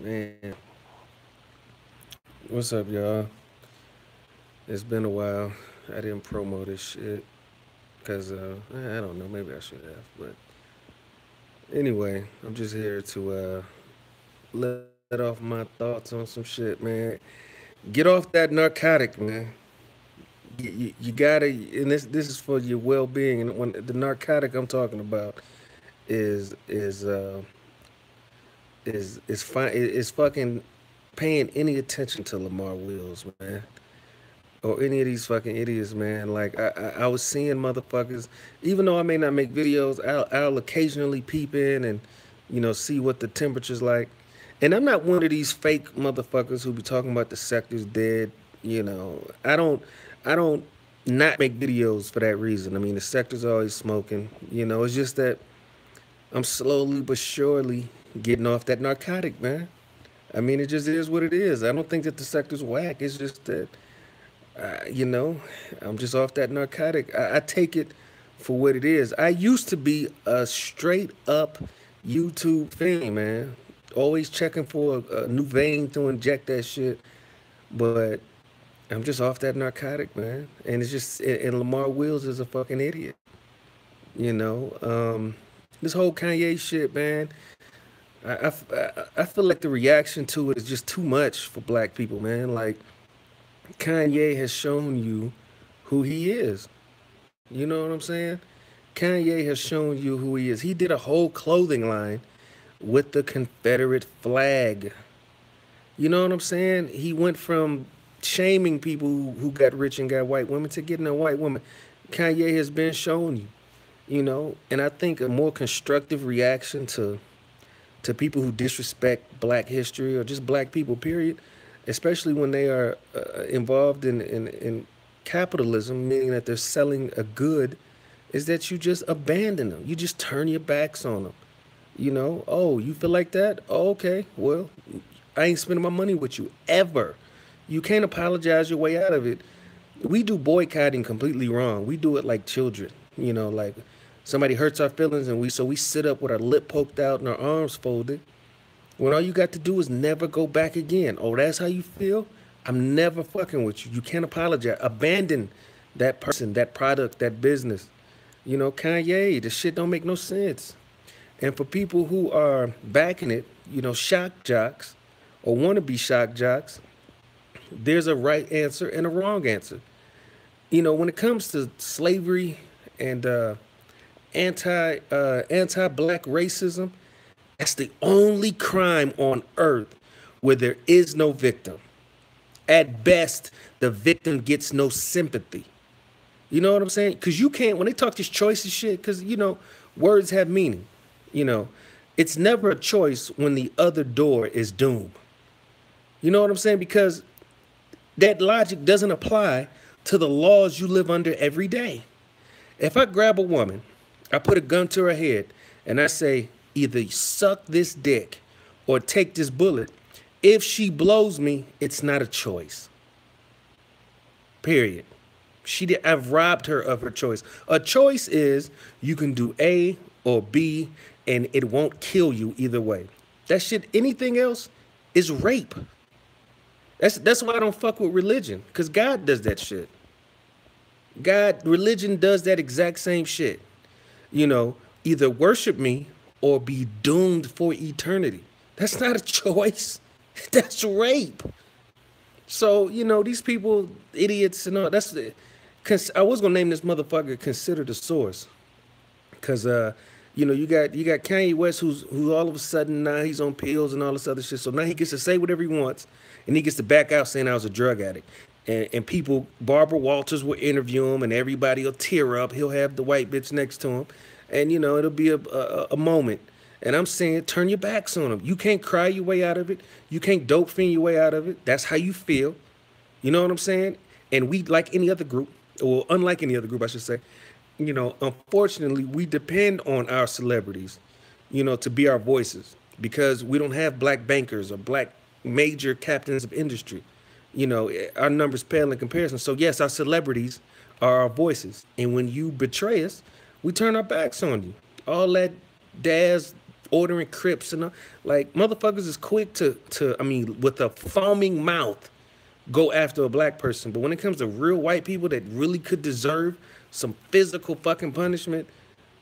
Man, what's up, y'all? It's been a while. I didn't promo this shit because I don't know. Maybe I should have. But anyway, I'm just here to let off my thoughts on some shit, man. Get off that narcotic, man. You gotta, and this is for your well being. And when the narcotic I'm talking about is is uh is fine is fucking paying any attention to Lamar Wills, man, or any of these fucking idiots, man. Like I was seeing motherfuckers, even though I may not make videos, I'll occasionally peep in and see what the temperature's like. And I'm not one of these fake motherfuckers who be talking about the sector's dead. I don't not make videos for that reason. I mean, the sector's always smoking. It's just that I'm slowly but surely getting off that narcotic, man. I mean, it just is what it is. I don't think that the sector's whack. It's just that uh, you know, I'm just off that narcotic. I take it for what it is. I used to be a straight up YouTube fiend, man. Always checking for a new vein to inject that shit. But I'm just off that narcotic, man. And it's just, and Lamar Wills is a fucking idiot. This whole Kanye shit, man. I feel like the reaction to it is just too much for black people, man. Like, Kanye has shown you who he is. You know what I'm saying? Kanye has shown you who he is. He did a whole clothing line with the Confederate flag. You know what I'm saying? He went from shaming people who got rich and got white women to getting a white woman. Kanye has been shown you. And I think a more constructive reaction to people who disrespect black history or just black people, period, especially when they are involved in capitalism, meaning that they're selling a good, is that you just abandon them. You just turn your backs on them. Oh, you feel like that? Oh, okay. Well, I ain't spending my money with you ever. You can't apologize your way out of it. We do boycotting completely wrong. We do it like children. Like somebody hurts our feelings and we sit up with our lip poked out and our arms folded when all you got to do is never go back again. Oh, that's how you feel? I'm never fucking with you. You can't apologize. Abandon that person, that product, that business. Kanye, the shit don't make no sense. And for people who are backing it, shock jocks or want to be shock jocks, there's a right answer and a wrong answer. When it comes to slavery and anti-black racism, that's the only crime on earth where there is no victim. At best, the victim gets no sympathy. You know what I'm saying? Because you can't, when they talk this choice of shit, because, words have meaning. You know, it's never a choice when the other door is doom. You know what I'm saying? Because that logic doesn't apply to the laws you live under every day. If I grab a woman, I put a gun to her head, and I say, either suck this dick or take this bullet. If she blows me, it's not a choice. Period. I've robbed her of her choice. A choice is you can do A or B, and it won't kill you either way. That shit, anything else, is rape. That's why I don't fuck with religion, because God does that shit. Religion does that exact same shit. Either worship me or be doomed for eternity. That's not a choice. That's rape. So, these people, idiots and all, cause I was gonna name this motherfucker Consider the Source. Cause you got Kanye West who all of a sudden now he's on pills and all this other shit. So now he gets to say whatever he wants and he gets to back out saying I was a drug addict. And people, Barbara Walters will interview him and everybody will tear up. He'll have the white bitch next to him. And it'll be a moment. And I'm saying, turn your backs on them. You can't cry your way out of it. You can't dope fiend your way out of it. That's how you feel. You know what I'm saying? And we, like any other group, or unlike any other group, I should say, unfortunately, we depend on our celebrities, to be our voices because we don't have black bankers or black major captains of industry. Our numbers pale in comparison. So yes, our celebrities are our voices. And when you betray us, we turn our backs on you. All that Daz ordering Crips and like motherfuckers is quick to I mean with a foaming mouth go after a black person. But when it comes to real white people that really could deserve some physical fucking punishment,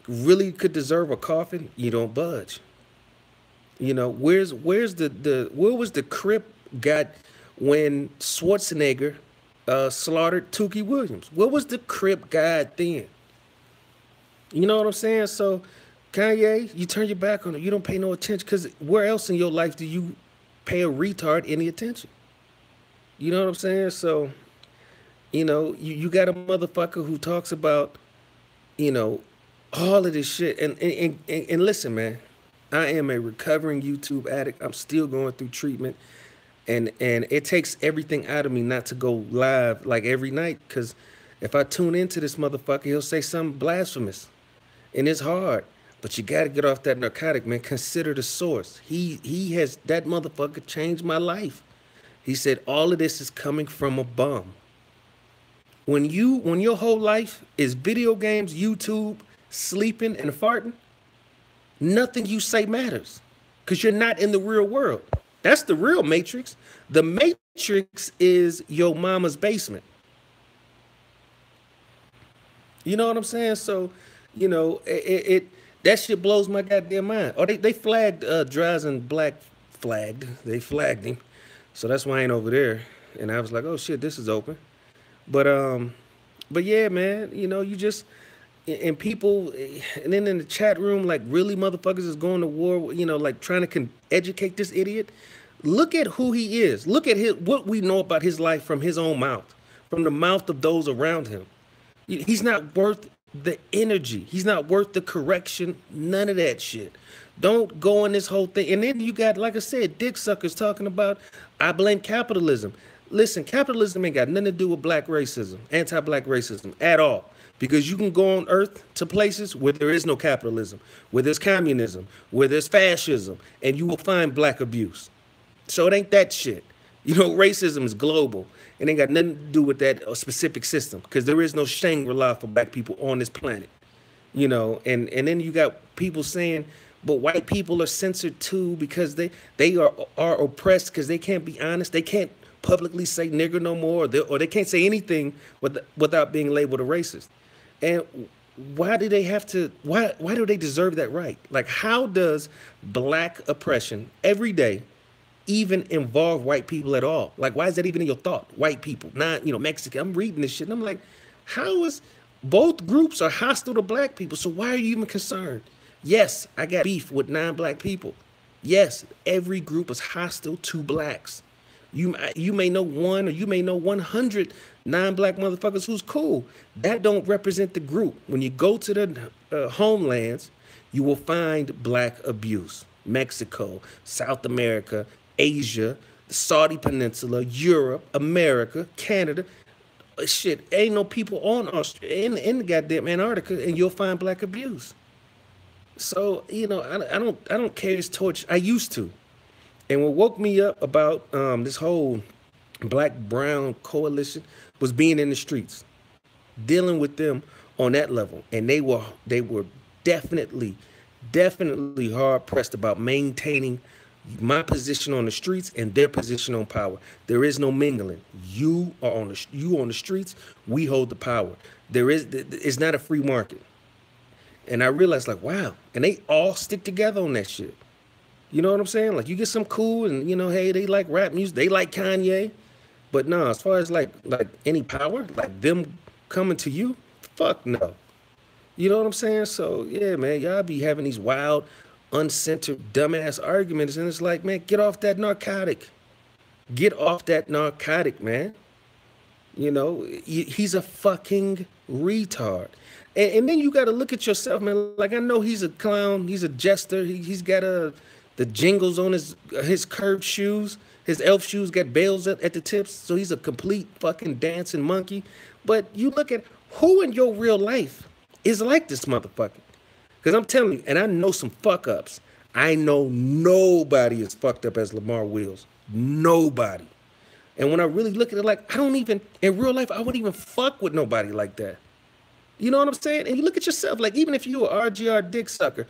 really could deserve a coffin, you don't budge. You know, where's the where was the Crip got when Schwarzenegger slaughtered Tukey Williams? Where was the Crip God then? You know what I'm saying? So Kanye, you turn your back on it. You don't pay no attention because where else in your life do you pay a retard any attention? You know what I'm saying? So, you know, you got a motherfucker who talks about, you know, all of this shit. And listen, man, I am a recovering YouTube addict. I'm still going through treatment. And it takes everything out of me not to go live like every night. Because if I tune into this motherfucker, he'll say something blasphemous. And it's hard. But you got to get off that narcotic, man. Consider the source. He has, that motherfucker changed my life. He said, all of this is coming from a bum. When your whole life is video games, YouTube, sleeping, and farting, nothing you say matters. Because you're not in the real world. That's the real Matrix. The Matrix is your mama's basement. You know what I'm saying? So, you know, it that shit blows my goddamn mind. Oh, they flagged Drazen Black flagged. They flagged him. So that's why I ain't over there. And I was like, oh shit, this is open. But yeah, man, you know, you just and people and then in the chat room, like really motherfuckers is going to war, you know, like trying to educate this idiot. Look at who he is. Look at what we know about his life from his own mouth, from the mouth of those around him. He's not worth the energy. He's not worth the correction. None of that shit. Don't go on this whole thing. And then you got, like I said, dick suckers talking about, I blame capitalism. Listen, capitalism ain't got nothing to do with black racism, anti-black racism at all. Because you can go on earth to places where there is no capitalism, where there's communism, where there's fascism, and you will find black abuse. So it ain't that shit. You know, racism is global. It ain't got nothing to do with that specific system because there is no Shangri-La for black people on this planet. You know, and then you got people saying, but white people are censored too because they are oppressed because they can't be honest. They can't publicly say nigger no more, or they can't say anything without being labeled a racist. And why do they have to, why do they deserve that right? Like, how does black oppression every day even involve white people at all? Like, why is that even in your thought? White people, not, you know, Mexican. I'm reading this shit and I'm like, how is, both groups are hostile to black people, so why are you even concerned? Yes, I got beef with non-black people. Yes, every group is hostile to blacks. You may know one or you may know 100 non-black motherfuckers who's cool. That don't represent the group. When you go to the homelands, you will find black abuse. Mexico, South America, Asia, the Saudi Peninsula, Europe, America, Canada. Shit, ain't no people on Australia, in the goddamn Antarctica, and you'll find black abuse. So, you know, I don't carry this torch. I used to. And what woke me up about this whole black-brown coalition was being in the streets, dealing with them on that level. And they were definitely hard-pressed about maintaining my position on the streets and their position on power. There is no mingling. You on the streets, we hold the power. It's not a free market. And I realized, like, wow. And they all stick together on that shit. You know what I'm saying? Like, you get some cool and, you know, hey, they like rap music. They like Kanye. But no, as far as like any power, like them coming to you, fuck no. You know what I'm saying? So, yeah, man, y'all be having these wild, uncensored, dumbass arguments. And it's like, man, get off that narcotic. Get off that narcotic, man. You know, he's a fucking retard. And then you got to look at yourself, man. Like, I know he's a clown. He's a jester. He's got the jingles on his curved shoes. His elf shoes got bells at the tips. So he's a complete fucking dancing monkey. But you look at who in your real life is like this motherfucker. Because I'm telling you, and I know some fuck ups. I know nobody as fucked up as Lamar Wills. Nobody. And when I really look at it, like, I don't even, in real life, I wouldn't even fuck with nobody like that. You know what I'm saying? And you look at yourself, like, even if you're an RGR dick sucker,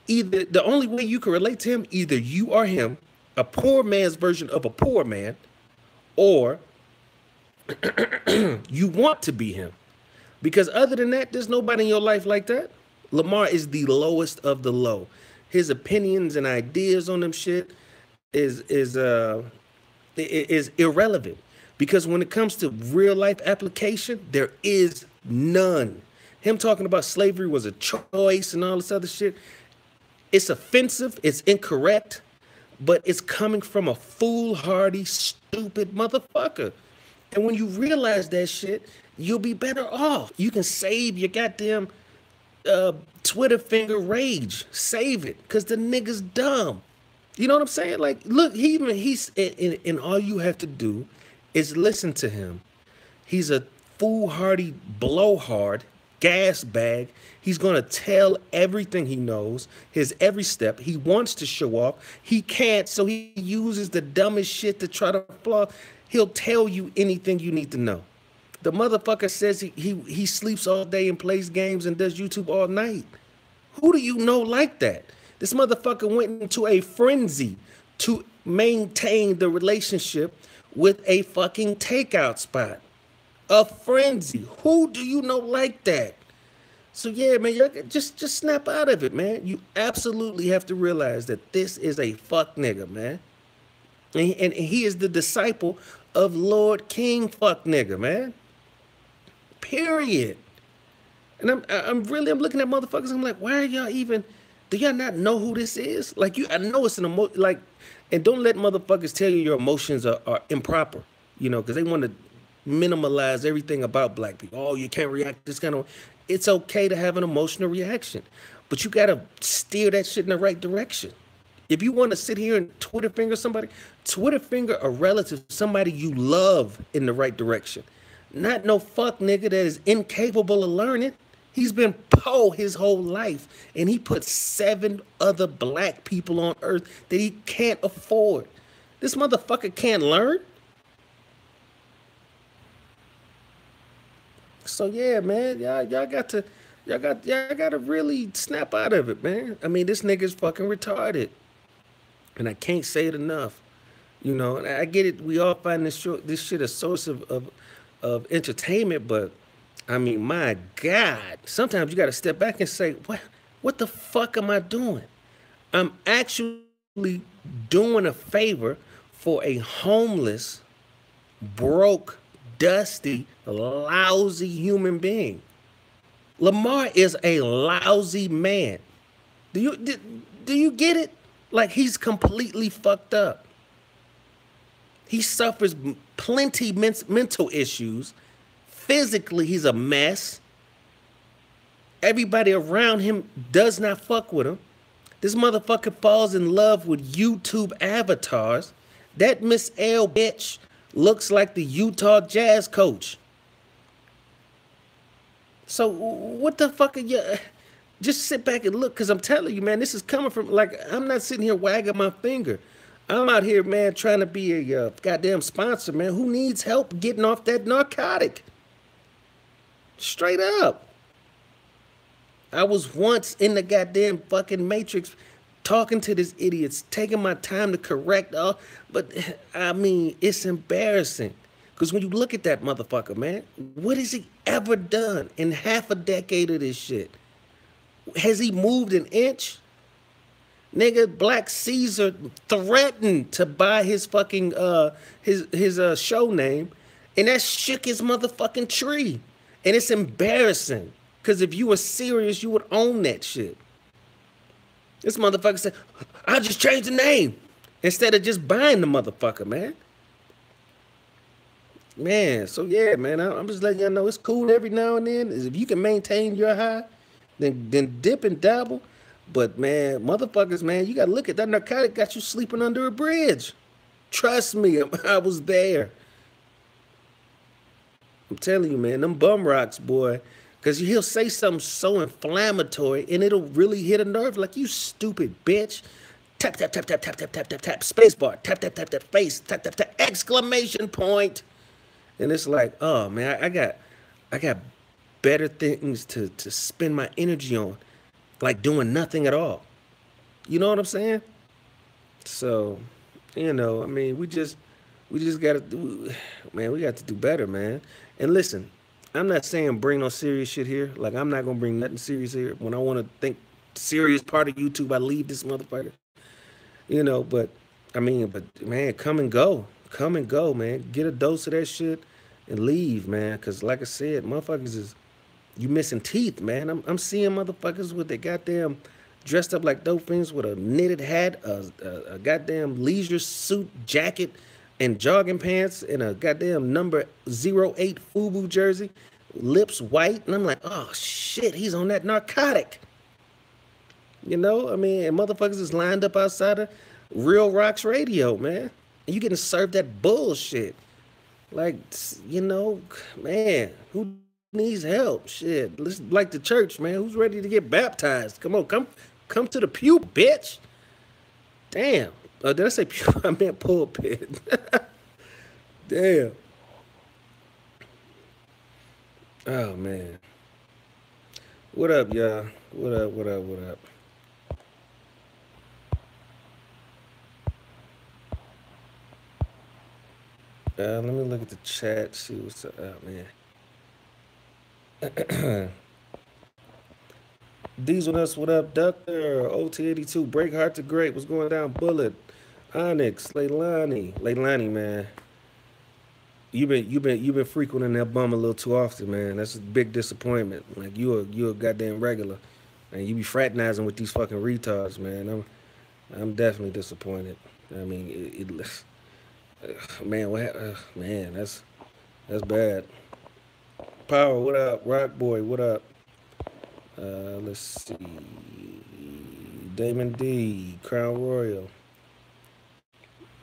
Either the only way you can relate to him, either you are him, a poor man's version of a poor man, or you want to be him. Because other than that, there's nobody in your life like that. Lamar is the lowest of the low. His opinions and ideas on them shit is is uh is irrelevant. Because when it comes to real life application, there is none. Him talking about slavery was a choice and all this other shit, it's offensive, it's incorrect, but it's coming from a foolhardy, stupid motherfucker. And when you realize that shit, you'll be better off. You can save your goddamn uh, Twitter finger rage. Save it, cause the nigga's dumb. You know what I'm saying? Like, look, he's and all you have to do is listen to him. He's a foolhardy blowhard, gas bag. He's gonna tell everything he knows, his every step. He wants to show off. He can't, so he uses the dumbest shit to try to flaw. He'll tell you anything you need to know. The motherfucker says he sleeps all day and plays games and does YouTube all night. Who do you know like that? This motherfucker went into a frenzy to maintain the relationship with a fucking takeout spot. A frenzy. Who do you know like that? So yeah, man, just snap out of it, man. You absolutely have to realize that this is a fuck nigga, man. And he is the disciple of Lord King fuck nigga, man. Period. And I'm looking at motherfuckers. I'm like, why are y'all even? Do y'all not know who this is? Like I know it's an like, and don't let motherfuckers tell you your emotions are improper. You know, because they want to minimalize everything about black people. Oh, you can't react this kind of. It's okay to have an emotional reaction, but you gotta steer that shit in the right direction. If you want to sit here and Twitter finger somebody, Twitter finger a relative, somebody you love in the right direction. Not no fuck nigga that is incapable of learning. He's been po his whole life, and he put 7 other black people on earth that he can't afford. This motherfucker can't learn. So yeah, man, y'all got to really snap out of it, man. I mean, this nigga's fucking retarded, and I can't say it enough. You know, and I get it. We all find this shit a source of entertainment, but I mean, my God, sometimes you got to step back and say, what the fuck am I doing? I'm actually doing a favor for a homeless, broke, dusty, lousy human being. Lamar is a lousy man. Do you get it? Like, he's completely fucked up. He suffers plenty mental issues. Physically, he's a mess. Everybody around him does not fuck with him. This motherfucker falls in love with YouTube avatars. That Miss L bitch looks like the Utah Jazz coach. So what the fuck are you? Just sit back and look, because I'm telling you, man, this is coming from, like, I'm not sitting here wagging my finger. I'm out here, man, trying to be a goddamn sponsor, man. Who needs help getting off that narcotic? Straight up. I was once in the goddamn fucking Matrix talking to these idiots, taking my time to correct all, but I mean, it's embarrassing. Because when you look at that motherfucker, man, what has he ever done in half a decade of this shit? Has he moved an inch? Nigga, Black Caesar threatened to buy his fucking his show name, and that shook his motherfucking tree. And it's embarrassing, because if you were serious, you would own that shit. This motherfucker said, I'll just change the name, instead of just buying the motherfucker, man. Man, so yeah, man, I'm just letting y'all know it's cool every now and then. If you can maintain your high, then dip and dabble. But man, motherfuckers, man, you gotta look at that narcotic got you sleeping under a bridge. Trust me, I was there. I'm telling you, man, them bum rocks, boy. Because he'll say something so inflammatory and it'll really hit a nerve. Like, you stupid bitch. Tap, tap, tap, tap, tap, tap, tap, tap, tap, space bar. Tap, tap, tap, tap, face. Tap, tap, tap, exclamation point. And it's like, oh, man, I got better things to spend my energy on. Like doing nothing at all. You know what I'm saying? So, I mean, we just got to do, man. We got to do better, man. And listen, I'm not saying bring no serious shit here. Like I'm not gonna bring nothing serious here. When I want to think serious part of YouTube, I leave this motherfucker. But I mean, but man, come and go, man. Get a dose of that shit and leave, man. Cause like I said, motherfuckers is you missing teeth, man. I'm seeing motherfuckers with their goddamn dressed up like dope fiends with a knitted hat, a goddamn leisure suit jacket, and jogging pants, and a goddamn number 08 FUBU jersey, lips white, and I'm like, oh shit, he's on that narcotic. I mean, and motherfuckers is lined up outside of Real Rocks Radio, man. And you getting served that bullshit. Like, man, who needs help? Shit. Listen, like the church, man. Who's ready to get baptized? Come on, come to the pew, bitch. Damn. Did I say pew? I meant pulpit. Damn. Oh man. What up, y'all? What up, what up, what up? Let me look at the chat, see what's up. Oh man. Diesel Nuts, what up? Doctor OT82, Break Heart to Great, what's going down? Bullet, Onyx, Leilani, man. You've been frequenting that bum a little too often, man. That's a big disappointment. Like you a goddamn regular, and you be fraternizing with these fucking retards, man. I'm definitely disappointed. I mean, man, man, that's bad. Power, what up? Rock Boy, what up? Let's see. Damon D, Crown Royal.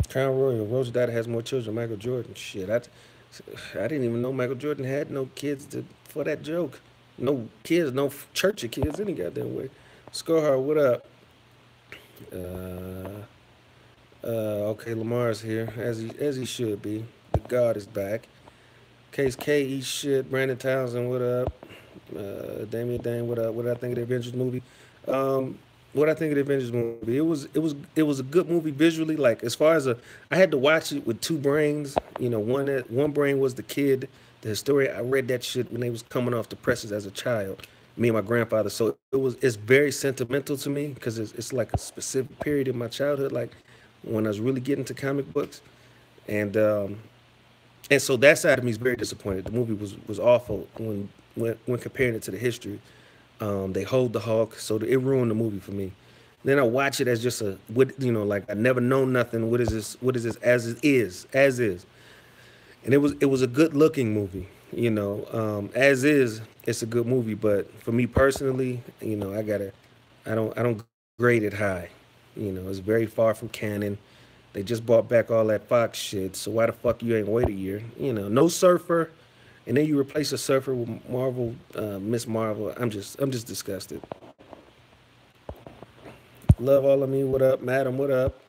Crown Royal, Rose Dada has more children than Michael Jordan. Shit, I didn't even know Michael Jordan had no kids for that joke. No kids, no church of kids any goddamn way. Scohar, what up? Uh, okay, Lamar's here, as he should be. The God is back. Case K, eat shit. Brandon Townsend, what up? Damian Dane, what up? What did I think of the Avengers movie? What I think of the Avengers movie? It was a good movie visually. Like as far as I had to watch it with two brains. One brain was the kid, the historian. I read that shit when they was coming off the presses as a child. Me and my grandfather. So it's very sentimental to me because it's like a specific period in my childhood, like when I was really getting to comic books, and so that side of me is very disappointed. The movie was awful when comparing it to the history. They hold the Hulk, so it ruined the movie for me. Then I watch it as just like I never know nothing. What is this? What is this? As is, and it was a good looking movie. As is, it's a good movie. But for me personally, I don't grade it high. It's very far from canon. They just brought back all that Fox shit, so why the fuck you ain't wait a year? No Surfer, and then you replace a Surfer with Marvel, Miss Marvel. I'm just disgusted. Love all of me. What up, Madam? What up?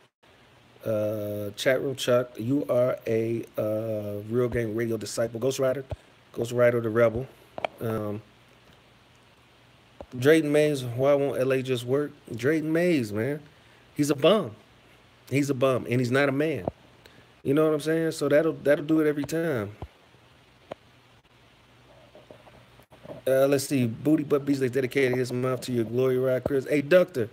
Chat room Chuck, you are a real game radio disciple. Ghost Rider the Rebel. Um, Drayton Mays, why won't LA just work? Drayton Mays, man, he's a bum. He's a bum, and he's not a man. You know what I'm saying? So that'll do it every time. Let's see. Booty Butt Beasley dedicated his mouth to your glory ride, Chris. Hey, Doctor,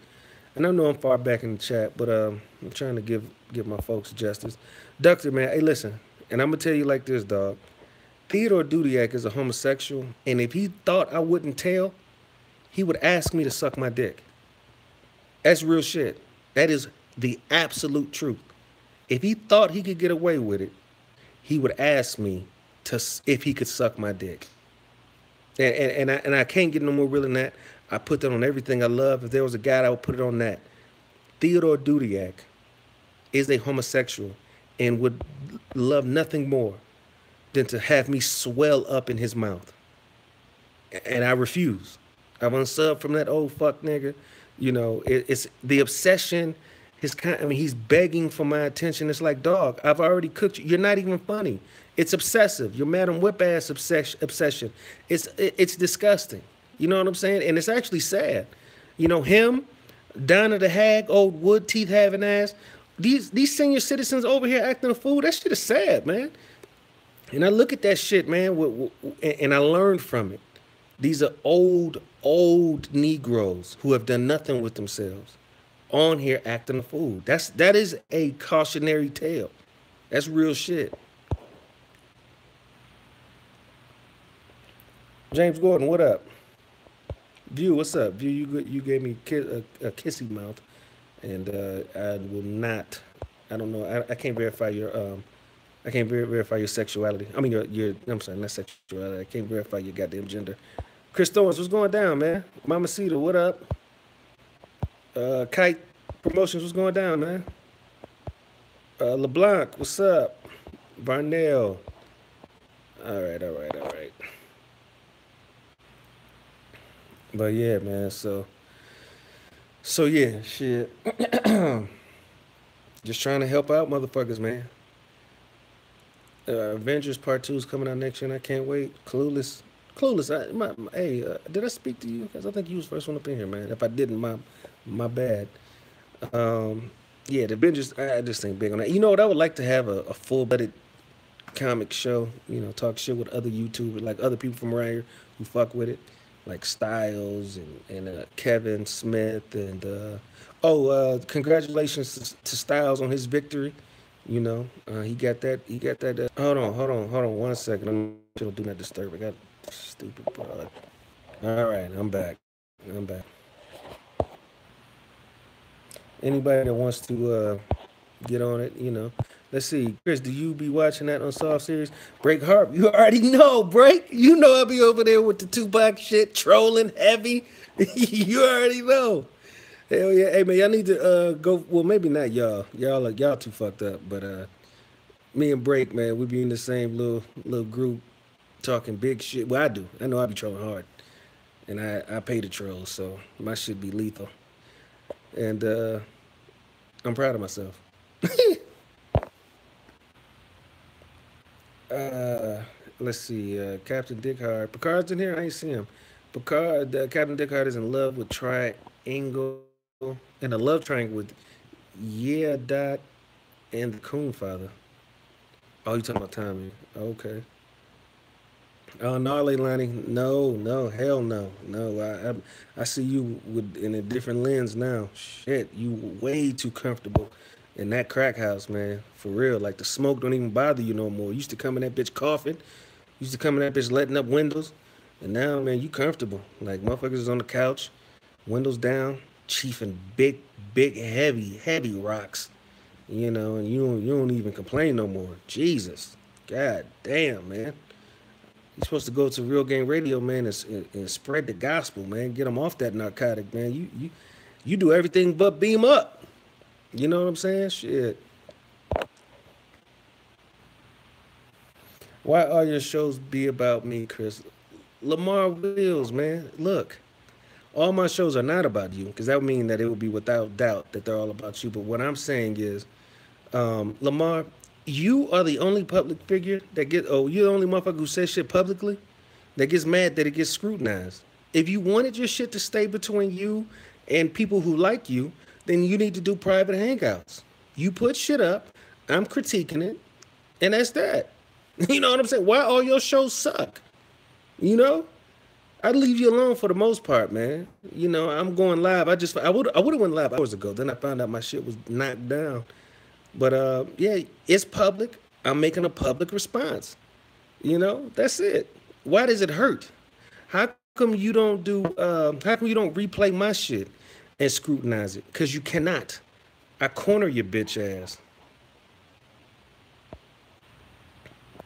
and I know I'm far back in the chat, but I'm trying to give my folks justice. Doctor, man, hey, listen, and I'm gonna tell you like this, dog. Theodore Dudiak is a homosexual, and if he thought I wouldn't tell, he would ask me to suck my dick. That's real shit. That is the absolute truth. If he thought he could get away with it, he would ask me if he could suck my dick. And I can't get no more real than that. I put that on everything I love. If there was a guy, I would put it on that. Theodore Dudiak is a homosexual and would love nothing more than to have me swell up in his mouth. And I refuse. I'm unsubbed from that old fuck nigga. It's the obsession. He's begging for my attention. It's like, dog, I've already cooked you. You're not even funny. It's obsessive. Your Madam Whip ass obsession. It's disgusting. You know what I'm saying? And it's actually sad. Him, Donna the hag, old wood teeth having ass. These senior citizens over here acting a fool. That shit is sad, man. And I look at that shit, man, and I learned from it. These are old Negroes who have done nothing with themselves on here acting a fool. That is a cautionary tale. That's real shit. James Gordon, what up? View, what's up? View, you gave me a kissy mouth, and I will not. I don't know. I can't verify your I can't verify your sexuality. I mean your I'm sorry, not sexuality. I can't verify your goddamn gender. Chris Thorns, what's going down, man? Mama Cedar, what up? Kite Promotions, what's going down, man? LeBlanc, what's up? Varnell. All right. But yeah, man. So yeah, shit. Just trying to help out, motherfuckers, man. Avengers Part Two is coming out next year, and I can't wait. Clueless. Hey, did I speak to you? Because I think you was the first one up in here, man. If I didn't, my bad. Um, yeah, the Avengers. I just ain't big on that. You know what? I would like to have a full-blooded comic show. You know, talk shit with other YouTubers, like other people from around here who fuck with it, like Styles and Kevin Smith and congratulations to Styles on his victory. You know, he got that. He got that. Hold on 1 second. I'm sure do not disturb. I got stupid broad. All right, I'm back. I'm back. Anybody that wants to get on it, you know. Let's see, Chris. Do you be watching that on Soft Series? Break Harp. You already know, Break. You know I'll be over there with the Tupac shit, trolling heavy. You already know. Hell yeah. Hey man, y'all need to go. Well, maybe not y'all. Y'all too fucked up. But me and Break, man, we be in the same little group talking big shit. Well, I do. I know I be trolling hard, and I pay the trolls, so my shit be lethal. And I'm proud of myself. uh, let's see. Captain Dickhard. Picard's in here. I ain't see him. Picard. Captain Dickhard is in love with Triangle, in a love triangle with Yeah Dot and the Coon Father. Oh, you talking about Tommy? Okay. Oh no, Leilani, no, hell no, no. I see you with in a different lens now. Shit, you way too comfortable in that crack house, man. For real, like the smoke don't even bother you no more. You used to come in that bitch coughing, used to come in that bitch letting up windows, and now, man, you comfortable. Like motherfuckers is on the couch, windows down, chiefing big, heavy rocks. You know, and you don't even complain no more. Jesus, God damn, man. You're supposed to go to Real Game Radio, man, and spread the gospel, man. Get them off that narcotic, man. You do everything but beam up. You know what I'm saying? Shit. Why all your shows be about me, Chris? Lamar Wills, man. Look, all my shows are not about you, because that would mean that it would be without doubt that they're all about you. But what I'm saying is, Lamar, you are the only public figure that get. Oh, you're the only motherfucker who says shit publicly that gets mad that it gets scrutinized. If you wanted your shit to stay between you and people who like you, then you need to do private hangouts. You put shit up, I'm critiquing it, and that's that. You know what I'm saying? Why all your shows suck? You know? I'd leave you alone for the most part, man. You know, I'm going live. I would have went live hours ago. Then I found out my shit was knocked down. But yeah, it's public. I'm making a public response. You know, that's it. Why does it hurt? How come you don't do? How come you don't replay my shit and scrutinize it? Cause you cannot. I corner your bitch ass.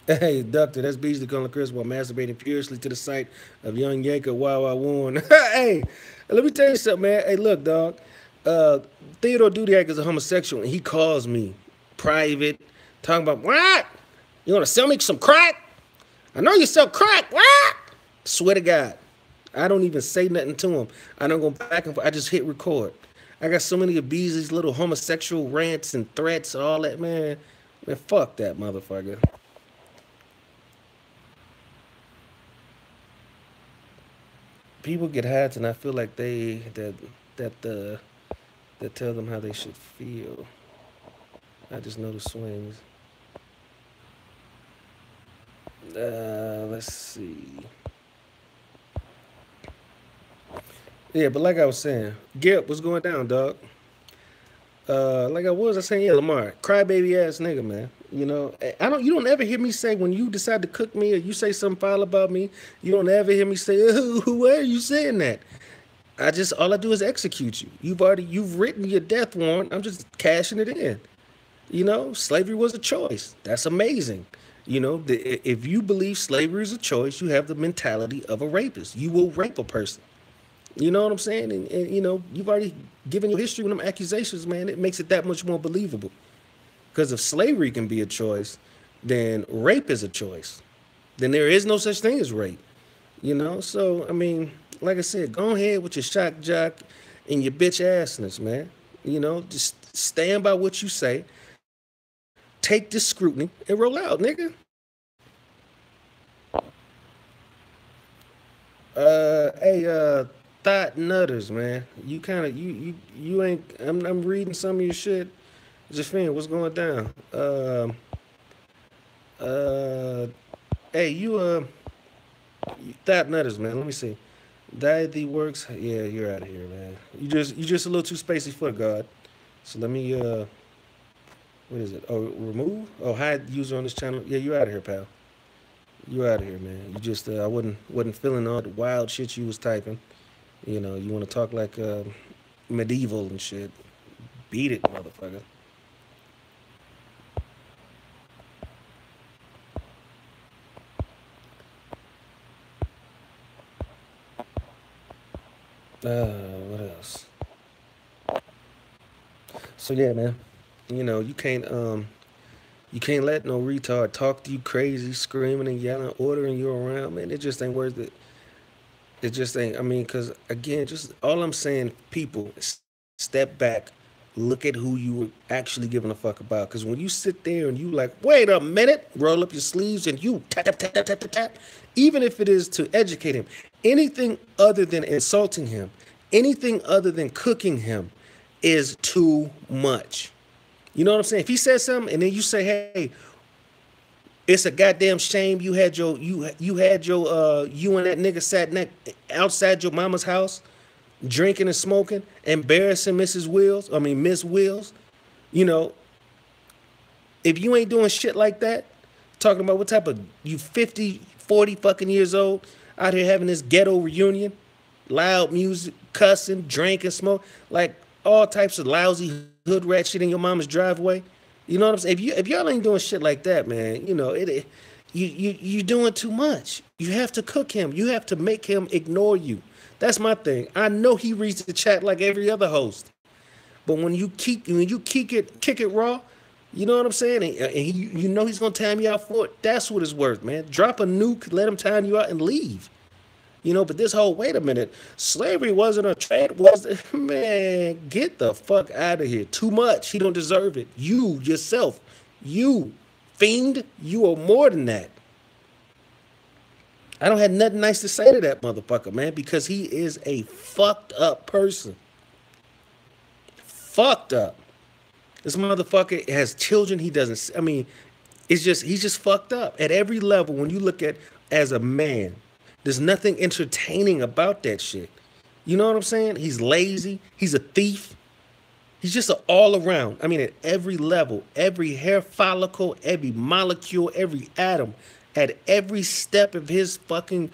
Hey, Doctor, that's Beasley calling Chris while masturbating furiously to the sight of young Yanker Wow Wow Warren. Hey, let me tell you something, man. Hey, look, dog. Uh, Theodore Dudiak is a homosexual, and he calls me private, talking about what? You want to sell me some crack? I know you sell crack. What? Swear to God, I don't even say nothing to him. I don't go back and forth. I just hit record. I got so many of these little homosexual rants and threats, and all that, man. Man, fuck that motherfucker. People get hats, and I feel like that the that tell them how they should feel. I just know the swings. Let's see. Yeah, but like I was saying, Gip, what's going down, dog? Like I saying, yeah, Lamar, crybaby ass nigga, man. You know, I don't. You don't ever hear me say when you decide to cook me or you say something foul about me. You don't ever hear me say, where are you saying that? I just all I do is execute you. You've written your death warrant. I'm just cashing it in. You know, slavery was a choice. That's amazing. You know, if you believe slavery is a choice, you have the mentality of a rapist. You will rape a person. You know what I'm saying? And you know, you've already given your history with them accusations, man. It makes it that much more believable. Because if slavery can be a choice, then rape is a choice. Then there is no such thing as rape. You know? So, I mean, like I said, go ahead with your shock jock and your bitch assness, man. You know, just stand by what you say, take this scrutiny, and roll out, nigga. Hey, thought nutters, man. You kind of you ain't. I'm reading some of your shit. Jafin, what's going down? Uh, hey, thought nutters, man. Let me see. Deity works. Yeah, you're out of here, man. You just a little too spacey for God. So let me what is it? Oh, remove. Oh, hide user on this channel. Yeah, you out of here, pal. You out of here, man. You just I wasn't feeling all the wild shit you was typing. You know, you want to talk like medieval and shit. Beat it, motherfucker. What else? So yeah, man. You know, you can't let no retard talk to you crazy, screaming and yelling, ordering you around, man. It just ain't worth it. It just ain't. I mean, because again, just all I'm saying, people, step back, look at who you were actually giving a fuck about. Because when you sit there and you like, wait a minute, roll up your sleeves and you tap tap tap tap tap tap tap, even if it is to educate him, anything other than insulting him, anything other than cooking him, is too much. You know what I'm saying? If he says something and then you say, "Hey, it's a goddamn shame you and that nigga outside your mama's house drinking and smoking, embarrassing Mrs. Wills, I mean Miss Wills." You know, if you ain't doing shit like that, talking about what type of you 50, 40 fucking years old out here having this ghetto reunion, loud music, cussing, drinking, smoke, like all types of lousy hood rat shit in your mama's driveway. You know what I'm saying? If y'all ain't doing shit like that, man, you know you doing too much. You have to cook him. You have to make him ignore you. That's my thing. I know he reads the chat like every other host, but when you kick it raw, you know what I'm saying? And you know he's gonna time you out for it. That's what it's worth, man. Drop a nuke, let him time you out, and leave. You know, but this whole wait a minute, slavery wasn't a trade, was it? Man, get the fuck out of here. Too much. He don't deserve it. You yourself, you fiend, you are more than that. I don't have nothing nice to say to that motherfucker, man, because he is a fucked up person. Fucked up. This motherfucker has children. He doesn't. I mean, he's just fucked up at every level. When you look at as a man, there's nothing entertaining about that shit. You know what I'm saying? He's lazy. He's a thief. He's just an all around. I mean, at every level, every hair follicle, every molecule, every atom, at every step of his fucking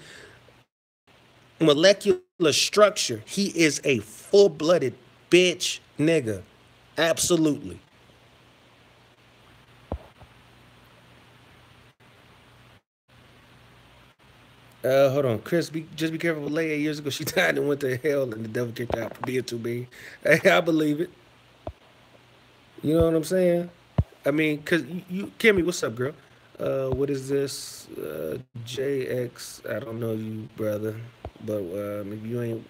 molecular structure, he is a full blooded bitch nigga. Absolutely. Hold on, Chris. Just be careful with Leia. Years ago, she died and went to hell, and the devil kicked her out for being too big. Hey, I believe it. You know what I'm saying? I mean, cause Kimmy, what's up, girl? What is this? JX. I don't know you, brother, but if you ain't,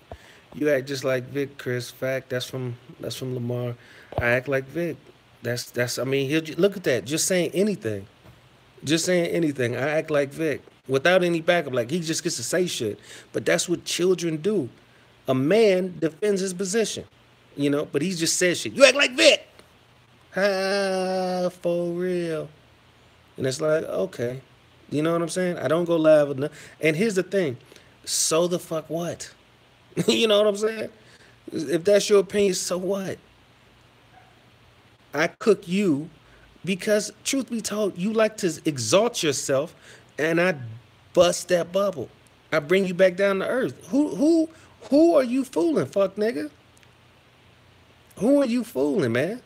you act just like Vic, Chris. Fact. That's from Lamar. I act like Vic. That's. I mean, he'll look at that. Just saying anything. Just saying anything. I act like Vic without any backup. Like he just gets to say shit. But that's what children do. A man defends his position. you know, but he just says shit. You act like Vic. Ah, for real. And it's like, okay. You know what I'm saying? I don't go live enough. And here's the thing. So the fuck what? You know what I'm saying? If that's your opinion, so what? I cook you because, truth be told, you like to exalt yourself, and I bust that bubble. I bring you back down to earth. Who are you fooling, fuck nigga? Who are you fooling, man?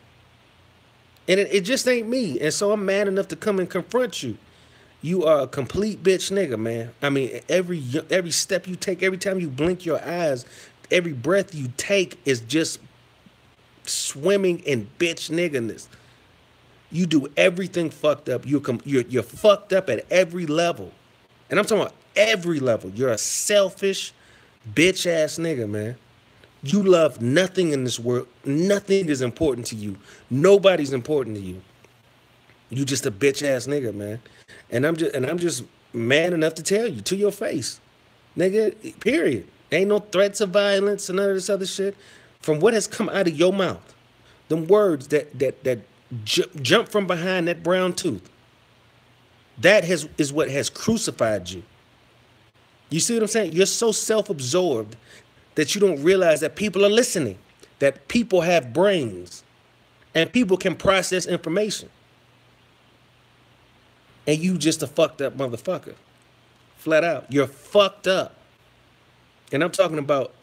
And it just ain't me. And so I'm mad enough to come and confront you. You are a complete bitch nigga, man. I mean, every step you take, every time you blink your eyes, every breath you take is just swimming in bitch niggerness. You do everything fucked up. You're fucked up at every level. And I'm talking about every level. You're a selfish, bitch ass nigga, man. You love nothing in this world. Nothing is important to you. Nobody's important to you. You just a bitch ass nigga, man. And I'm just man enough to tell you to your face. Nigga, period. Ain't no threats of violence and none of this other shit. From what has come out of your mouth, them words that jump from behind that brown tooth, is what has crucified you. You see what I'm saying? You're so self-absorbed that you don't realize that people are listening, that people have brains, and people can process information. And you just a fucked up motherfucker. Flat out. You're fucked up. And I'm talking about,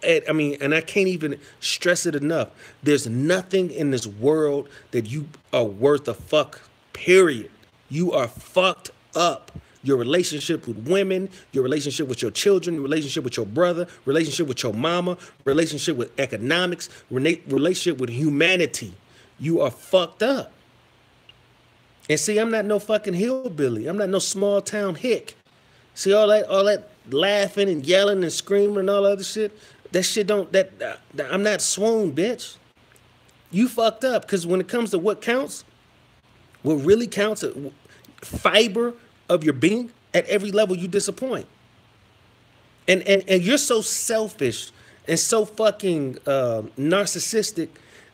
I mean, and I can't even stress it enough. There's nothing in this world that you are worth a fuck, period. You are fucked up. Your relationship with women, your relationship with your children, your relationship with your brother, relationship with your mama, relationship with economics, relationship with humanity. You are fucked up. And see, I'm not no fucking hillbilly. I'm not no small town hick. See all that laughing and yelling and screaming and all that other shit. That shit don't. I'm not swoon, bitch. You fucked up, because when it comes to what counts, what really counts, fiber of your being, at every level you disappoint. And you're so selfish and so fucking narcissistic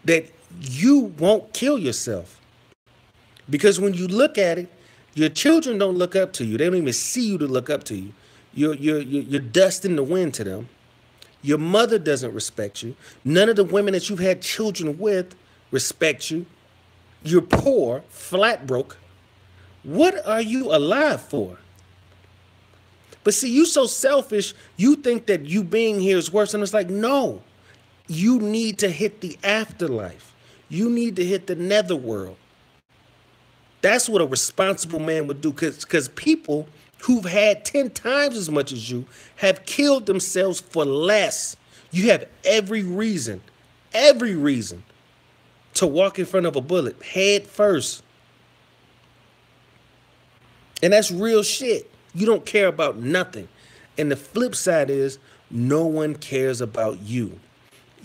that you won't kill yourself. Because when you look at it, your children don't look up to you. They don't even see you to look up to you. You're dust in the wind to them. Your mother doesn't respect you. None of the women that you've had children with respect you. You're poor, flat broke. What are you alive for? But see, you so selfish, you think that you being here is worse. And it's like, no, you need to hit the afterlife. You need to hit the netherworld. That's what a responsible man would do, because people who've had 10 times as much as you have killed themselves for less. You have every reason to walk in front of a bullet head first. And that's real shit. You don't care about nothing. And the flip side is no one cares about you.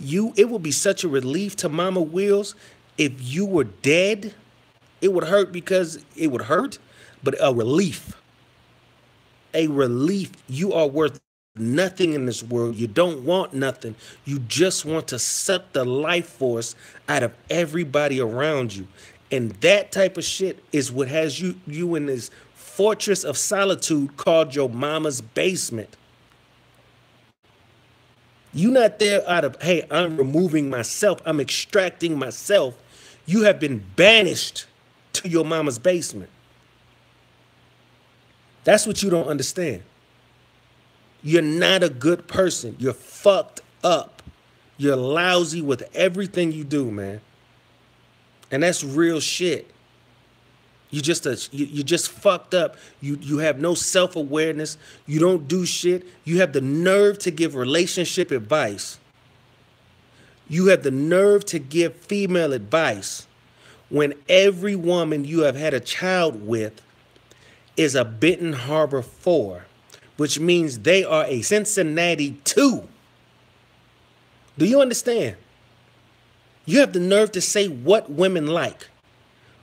It would be such a relief to Mama Wheels if you were dead. It would hurt because it would hurt, but a relief. A relief. You are worth nothing in this world. You don't want nothing. You just want to suck the life force out of everybody around you. And that type of shit is what has you in this fortress of solitude called your mama's basement. You're not there out of, hey, I'm removing myself. I'm extracting myself. You have been banished to your mama's basement. That's what you don't understand. You're not a good person. You're fucked up. You're lousy with everything you do, man. And that's real shit. You just fucked up. You have no self-awareness. You don't do shit. You have the nerve to give relationship advice. You have the nerve to give female advice when every woman you have had a child with is a Benton Harbor 4, which means they are a Cincinnati 2. Do you understand? You have the nerve to say what women like,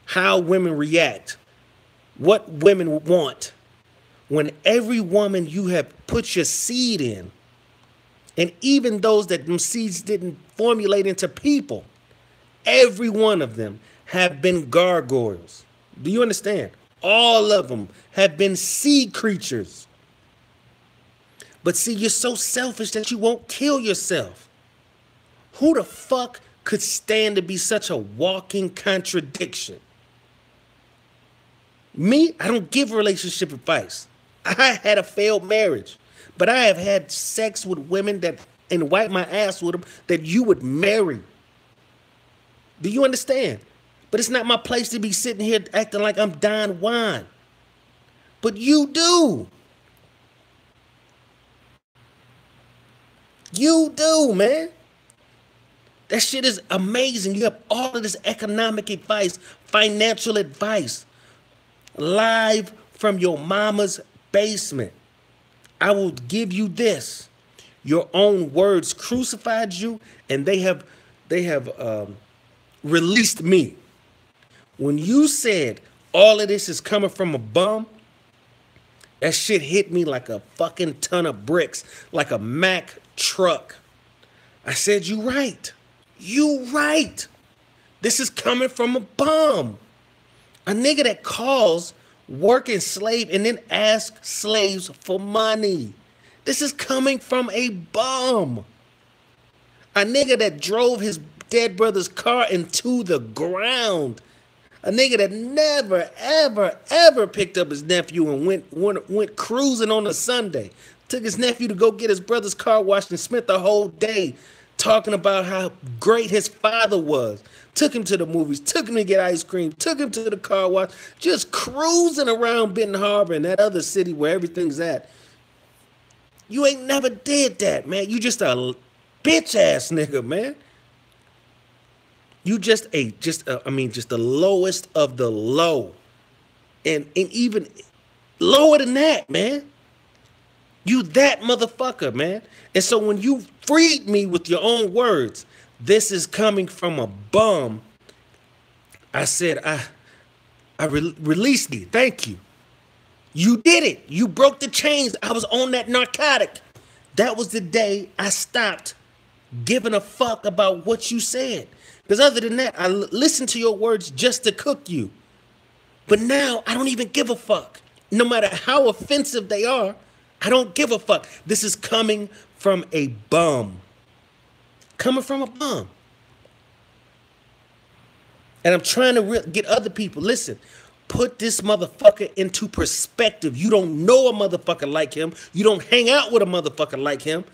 how women react, what women want, when every woman you have put your seed in And even those that them seeds didn't formulate into people, every one of them have been gargoyles. Do you understand? All of them have been sea creatures. But see, you're so selfish that you won't kill yourself. Who the fuck could stand to be such a walking contradiction? Me, I don't give relationship advice. I had a failed marriage, but I have had sex with women that and wipe my ass with them that you would marry. Do you understand? But it's not my place to be sitting here acting like I'm Don Juan. But you do. You do, man. That shit is amazing. You have all of this economic advice, financial advice, live from your mama's basement. I will give you this. Your own words crucified you, and they have released me. When you said all of this is coming from a bum, that shit hit me like a fucking ton of bricks, like a Mack truck. I said, you right. You right. This is coming from a bum. A nigga that calls working slave and then asks slaves for money. This is coming from a bum. A nigga that drove his dead brother's car into the ground. A nigga that never, ever, ever picked up his nephew and went cruising on a Sunday. Took his nephew to go get his brother's car washed and spent the whole day talking about how great his father was. Took him to the movies, took him to get ice cream, took him to the car wash, just cruising around Benton Harbor and that other city where everything's at. You ain't never did that, man. You just a bitch ass nigga, man. You just the lowest of the low. And even lower than that, man. You that motherfucker, man. And so when you freed me with your own words, this is coming from a bum, I said, I released thee. Thank you. You did it. You broke the chains. I was on that narcotic. That was the day I stopped giving a fuck about what you said. Because other than that, I listened to your words just to cook you. But now I don't even give a fuck. No matter how offensive they are, I don't give a fuck. This is coming from a bum. Coming from a bum. And I'm trying to get other people, listen, put this motherfucker into perspective. You don't know a motherfucker like him. You don't hang out with a motherfucker like him.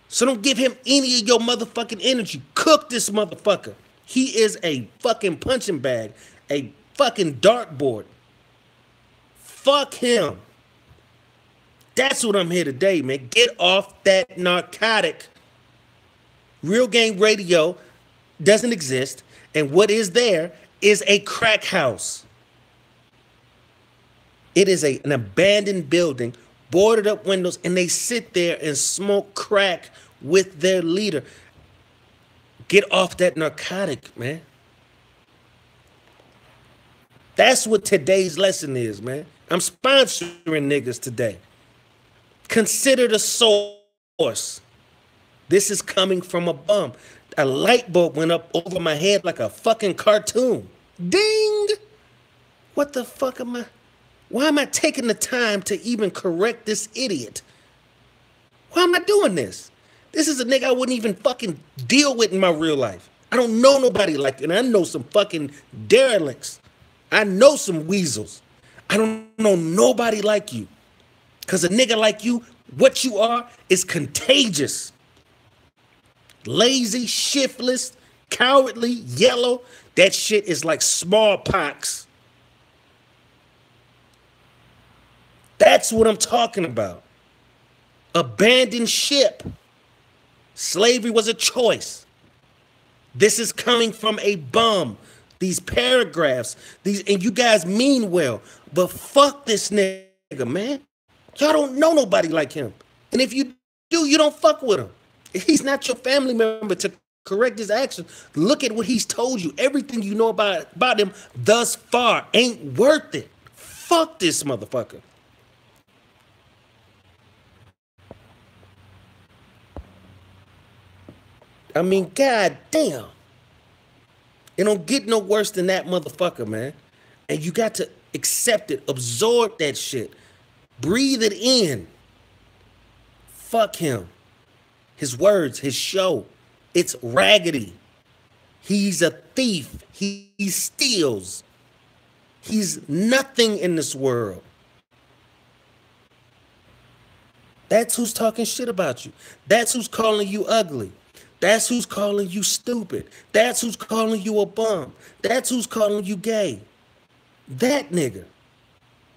So don't give him any of your motherfucking energy. Cook this motherfucker. He is a fucking punching bag, a fucking dartboard. Fuck him. That's what I'm here today, man. Get off that narcotic. Real Game Radio doesn't exist, and what is there is a crack house. It is an abandoned building, boarded up windows, and they sit there and smoke crack with their leader. Get off that narcotic, man. That's what today's lesson is, man. I'm sponsoring niggas today. Consider the source. This is coming from a bum. A light bulb went up over my head like a fucking cartoon. Ding! What the fuck am I? Why am I taking the time to even correct this idiot? Why am I doing this? This is a nigga I wouldn't even fucking deal with in my real life. I don't know nobody like it. And I know some fucking derelicts. I know some weasels. I don't know nobody like you. Because a nigga like you, what you are, is contagious. Lazy, shiftless, cowardly, yellow. That shit is like smallpox. That's what I'm talking about. Abandoned ship. Slavery was a choice. This is coming from a bum. These paragraphs, and you guys mean well, but fuck this nigga, man. Y'all don't know nobody like him. And if you do, you don't fuck with him. If he's not your family member to correct his actions, look at what he's told you. Everything you know about him thus far ain't worth it. Fuck this motherfucker. I mean, god damn. It don't get no worse than that motherfucker, man. And you got to accept it, absorb that shit, breathe it in. Fuck him. His words, his show. It's raggedy. He's a thief. He steals. He's nothing in this world. That's who's talking shit about you. That's who's calling you ugly. That's who's calling you stupid. That's who's calling you a bum. That's who's calling you gay. That nigga.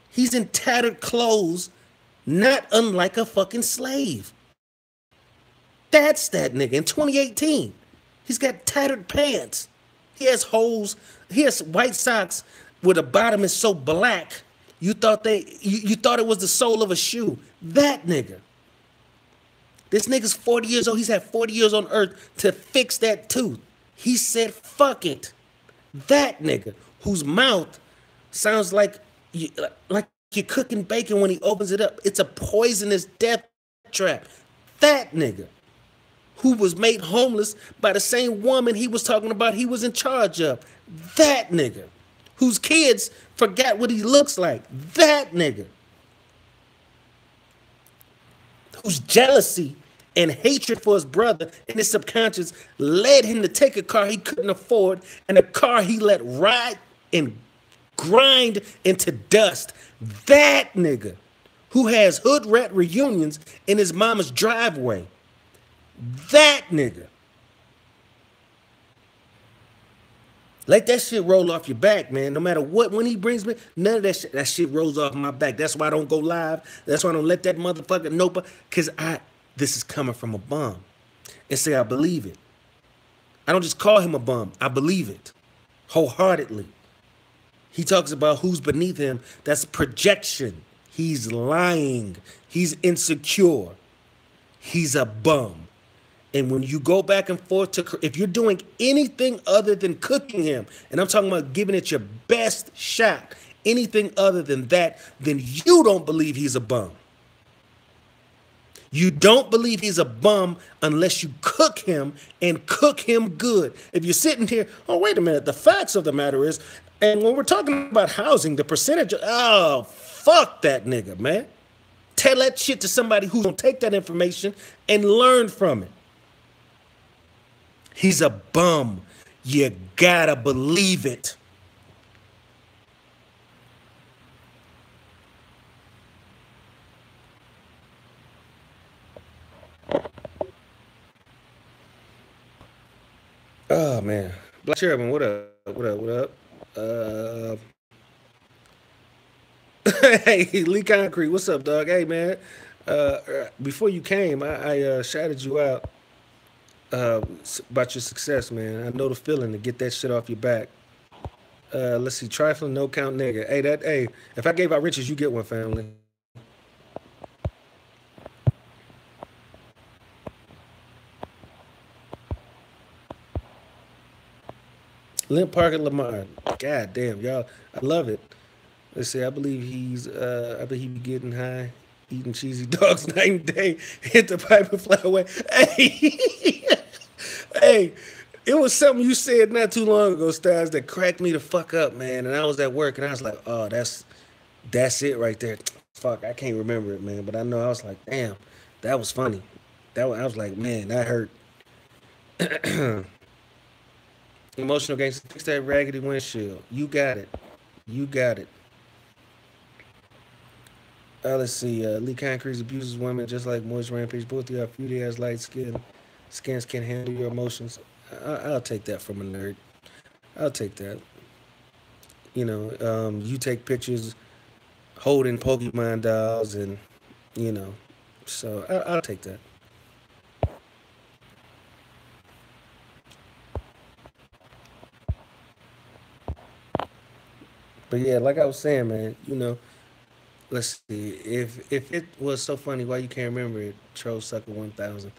He's in tattered clothes, not unlike a fucking slave. That's that nigga in 2018. He's got tattered pants. He has holes. He has white socks where the bottom is so black, you thought you thought it was the sole of a shoe. That nigga. This nigga's 40 years old. He's had 40 years on earth to fix that tooth. He said, fuck it. That nigga whose mouth sounds like you're cooking bacon when he opens it up. It's a poisonous death trap. That nigga who was made homeless by the same woman he was talking about he was in charge of. That nigga whose kids forgot what he looks like. That nigga whose jealousy and hatred for his brother in his subconscious led him to take a car he couldn't afford and a car he let ride and grind into dust. That nigga who has hood rat reunions in his mama's driveway. That nigga. Let that shit roll off your back, man. No matter what, when he brings me, none of that shit rolls off my back. That's why I don't go live. That's why I don't let that motherfucker know. Because this is coming from a bum. And say I believe it. I don't just call him a bum. I believe it. Wholeheartedly. He talks about who's beneath him. That's projection. He's lying. He's insecure. He's a bum. And when you go back and forth if you're doing anything other than cooking him, and I'm talking about giving it your best shot, anything other than that, then you don't believe he's a bum. You don't believe he's a bum unless you cook him and cook him good. If you're sitting here, oh, wait a minute, the facts of the matter is, and when we're talking about housing, the percentage, oh, fuck that nigga, man. Tell that shit to somebody who's gonna take that information and learn from it. He's a bum. You gotta believe it. Oh man, Black Chairman, what up? What up? What up? Hey, Lee Concrete, what's up, dog? Hey man, before you came, I shouted you out about your success, man. I know the feeling to get that shit off your back. Let's see, trifling, no count nigga. Hey, if I gave out riches, you get one, family. Limp Parker Lamar. God damn, y'all. I love it. Let's see, I believe I believe he be getting high, eating cheesy dogs night and day, hit the pipe and fly away. Hey, hey, it was something you said not too long ago, Styles, that cracked me the fuck up, man. And I was at work and I was like, oh, that's it right there. Fuck, I can't remember it, man. But I know I was like, damn, that was funny. I was like, man, that hurt. Emotional gangster, fix that raggedy windshield. You got it. You got it. Let's see. Lee Concrete abuses women just like Moist Rampage. Both of you have beauty as light skin. Skins can't handle your emotions. I'll take that from a nerd. I'll take that. You know, you take pictures holding Pokemon dolls and, you know, so I'll take that. But yeah, like I was saying, man, you know, let's see. If it was so funny, why you can't remember it? Troll Sucker 1000.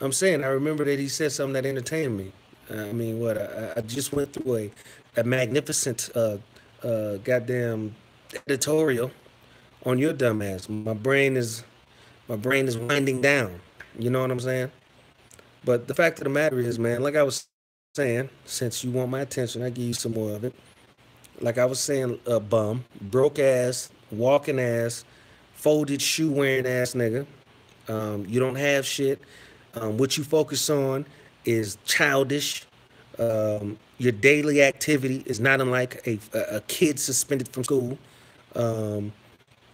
I'm saying I remember that he said something that entertained me. I mean, what I just went through a magnificent goddamn editorial on your dumbass. My brain is winding down. You know what I'm saying? But the fact of the matter is, man, like I was saying, since you want my attention, I give you some more of it. Like I was saying, a bum, broke ass, walking ass, folded shoe wearing ass nigga. You don't have shit. What you focus on is childish. Your daily activity is not unlike a kid suspended from school. Um,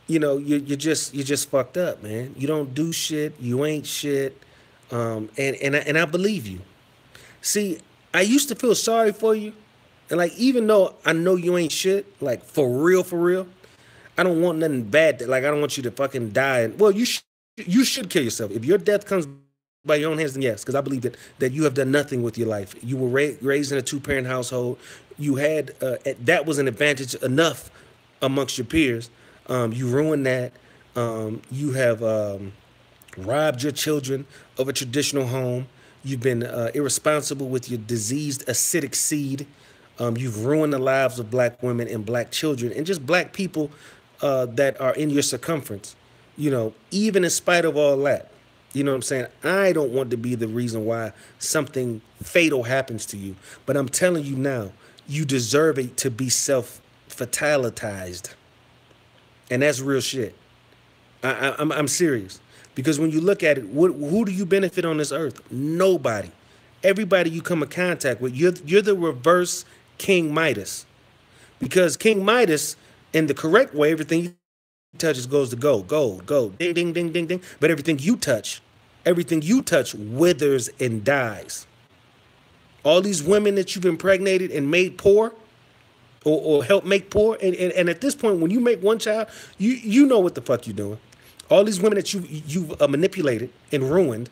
you're just fucked up, man. You don't do shit. You ain't shit. And I believe you. See, I used to feel sorry for you, and like even though I know you ain't shit, like for real, I don't want nothing bad. Like I don't want you to fucking die. And well, you should kill yourself if your death comes by your own hands. Then yes, because I believe that you have done nothing with your life. You were raised in a two-parent household. You had that was an advantage enough amongst your peers. You ruined that. You have robbed your children of a traditional home. You've been irresponsible with your diseased acidic seed. You've ruined the lives of black women and black children and just black people that are in your circumference. Even in spite of all that, you know what I'm saying? I don't want to be the reason why something fatal happens to you. But I'm telling you now, you deserve it to be self-fatalitized. And that's real shit. I'm serious. Because when you look at it, who do you benefit on this earth? Nobody. Everybody you come in contact with, you're the reverse King Midas. Because King Midas, in the correct way, everything he touches goes to gold, gold, gold, ding, ding, ding, ding, ding. But everything you touch withers and dies. All these women that you've impregnated and made poor, or help make poor, and at this point, when you make one child, you know what the fuck you're doing. All these women that you've manipulated and ruined,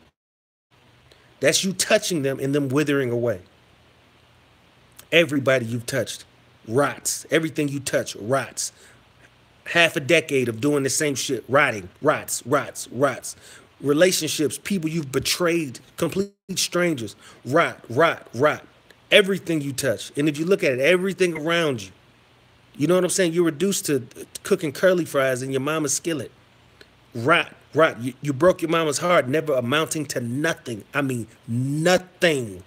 that's you touching them and them withering away. Everybody you've touched rots. Everything you touch rots. Half a decade of doing the same shit, rotting, rots, rots, rots. Relationships, people you've betrayed, complete strangers, rot, rot, rot. Everything you touch. And if you look at it, everything around you, you know what I'm saying? You're reduced to cooking curly fries in your mama's skillet. Rot, rot. You broke your mama's heart, never amounting to nothing. I mean, nothing.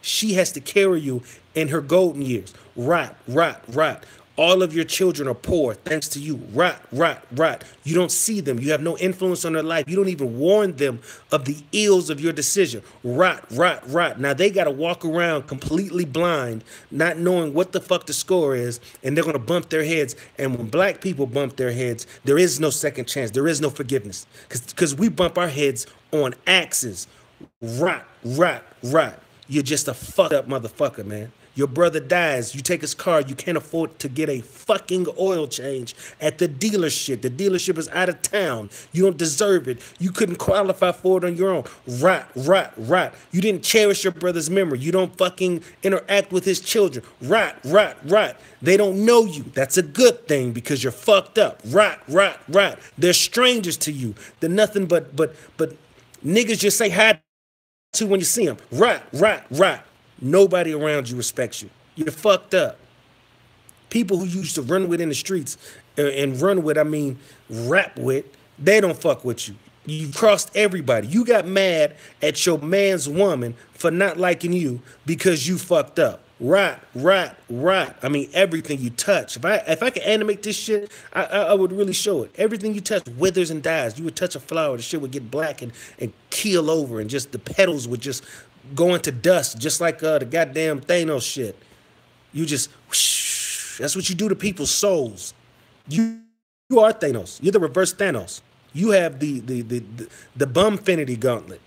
She has to carry you in her golden years. Rot, rot, rot. All of your children are poor thanks to you. Rot, rot, rot. You don't see them. You have no influence on their life. You don't even warn them of the ills of your decision. Rot, rot, rot. Now they got to walk around completely blind, not knowing what the fuck the score is, and they're going to bump their heads. And when black people bump their heads, there is no second chance. There is no forgiveness because we bump our heads on axes. Rot, rot, rot. You're just a fucked up motherfucker, man. Your brother dies. You take his car. You can't afford to get a fucking oil change at the dealership. The dealership is out of town. You don't deserve it. You couldn't qualify for it on your own. Rot, rot, rot. You didn't cherish your brother's memory. You don't fucking interact with his children. Rot, rot, rot. They don't know you. That's a good thing because you're fucked up. Rot, rot, rot. They're strangers to you. They're nothing but niggas just say hi to when you see them. Rot, rot, rot. Nobody around you respects you. You're fucked up. People who you used to run with in the streets, and run with, I mean, rap with, they don't fuck with you. You crossed everybody. You got mad at your man's woman for not liking you because you fucked up. Rot, rot, rot. I mean, everything you touch. If I could animate this shit, I would really show it. Everything you touch withers and dies. You would touch a flower, the shit would get black and keel over, and just the petals would just go into dust, just like the goddamn Thanos shit. You just whoosh. That's what you do to people's souls. You are Thanos. You're the reverse Thanos. You have the bumfinity gauntlet.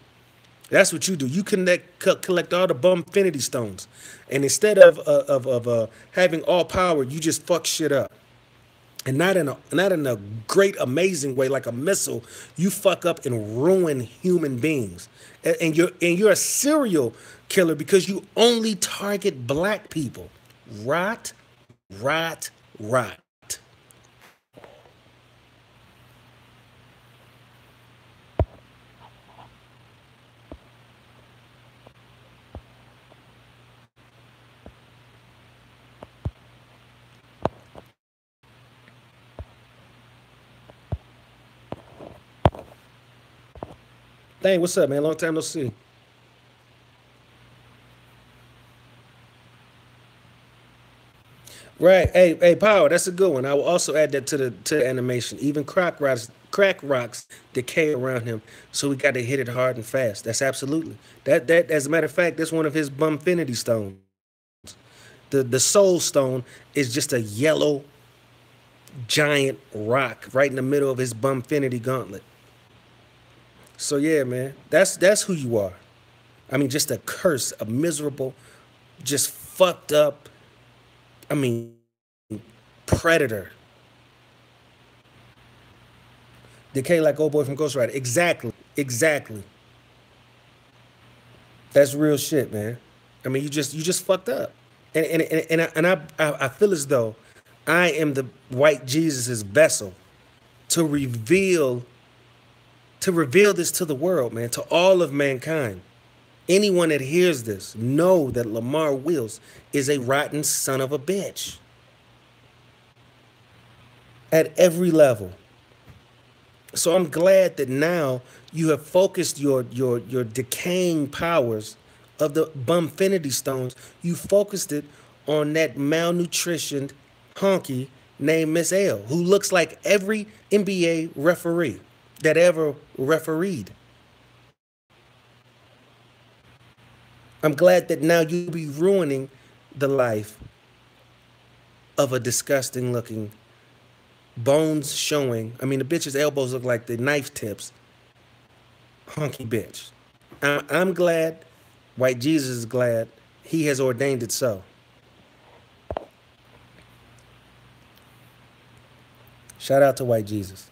That's what you do. You collect all the bumfinity stones, and instead of having all power, you just fuck shit up. And not in a great, amazing way like a missile. You fuck up and ruin human beings. And you're a serial killer because you only target black people. Rot, rot, rot. Dang, what's up, man? Long time no see. Right. Hey, Power, that's a good one. I will also add that to the animation. Even crack rocks decay around him, so we got to hit it hard and fast. That's absolutely that. As a matter of fact, that's one of his bumfinity stones. The soul stone is just a yellow giant rock right in the middle of his bumfinity gauntlet. So yeah, man, that's who you are. I mean, just a curse, a miserable, just fucked up. I mean, predator. Decay like old boy from Ghost Rider. Exactly. Exactly. That's real shit, man. I mean, you just fucked up. And I feel as though I am the white Jesus's vessel to reveal to reveal this to the world, man, to all of mankind. Anyone that hears this, know that Lamar Wills is a rotten son of a bitch at every level. So I'm glad that now you have focused your decaying powers of the Bumfinity Stones. You focused it on that malnutritioned honky named Miss L, who looks like every NBA referee that ever refereed. I'm glad that now you be ruining the life of a disgusting looking, bones showing. I mean, the bitch's elbows look like the knife tips, honky bitch. I'm glad, white Jesus is glad, he has ordained it so. Shout out to white Jesus.